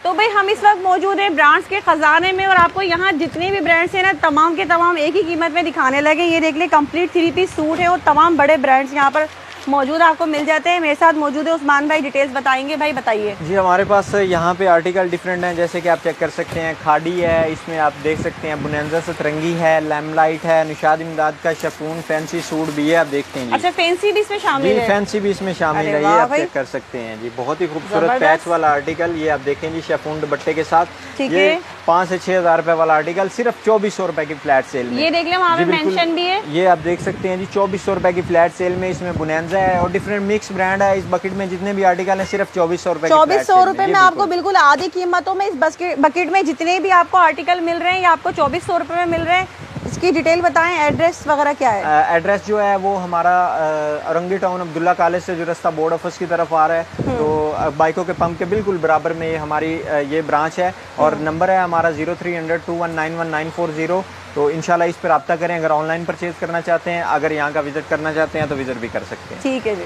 तो भाई हम इस वक्त मौजूद हैं ब्रांड्स के खजाने में और आपको यहाँ जितने भी ब्रांड्स हैं ना तमाम के तमाम एक ही कीमत में दिखाने लगे। ये देख ले कंप्लीट 3 पीस सूट है और तमाम बड़े ब्रांड्स यहाँ पर मौजूद आपको मिल जाते हैं। मेरे साथ मौजूद है उस्मान भाई, डिटेल्स बताएंगे। भाई बताइए जी। हमारे पास यहाँ पे आर्टिकल डिफरेंट हैं, जैसे कि आप चेक कर सकते हैं। खाड़ी है, इसमें आप देख सकते हैं बुनंजा सतरंगी है, लैमलाइट है, निशाद इमदाद का शिफॉन फैंसी सूट भी है, आप देखते हैं जी। अच्छा फैंसी भी इसमें शामिल है? फैंसी भी इसमें शामिल है, ये आप चेक कर सकते हैं जी। बहुत ही खूबसूरत पैच वाला आर्टिकल, ये आप देखें जी, शिफॉन दुपट्टे के साथ। ये 5 से 6 हज़ार रुपए वाला आर्टिकल सिर्फ 2400 रुपए की फ्लैट सेल में। ये देख ले वहाँ पे मेंशन भी है, ये आप देख सकते हैं जी। 2400 रुपए की फ्लैट सेल में इसमें बुनंजा है और डिफरेंट मिक्स ब्रांड है। इस बकेट में जितने भी आर्टिकल हैं सिर्फ 2400 रुपए। 2400 रुपए में आपको बिल्कुल आधी कीमतों में इस बकेट में जितने भी आपको आर्टिकल मिल रहे हैं ये आपको 2400 रुपए में मिल रहे हैं। इसकी डिटेल बताएं, एड्रेस वगैरह क्या है? एड्रेस जो है वो हमारा औरंगी टाउन अब्दुल्ला कॉलेज से जो रास्ता बोर्ड ऑफिस की तरफ आ रहा है, तो बाइकों के पंप के बिल्कुल बराबर में ये हमारी ये ब्रांच है। और नंबर है हमारा 0300219190। तो इंशाल्लाह इस पर रब्ता करें अगर ऑनलाइन परचेज करना चाहते हैं। अगर यहाँ का विजिट करना चाहते हैं तो विजिट भी कर सकते हैं। ठीक है जी।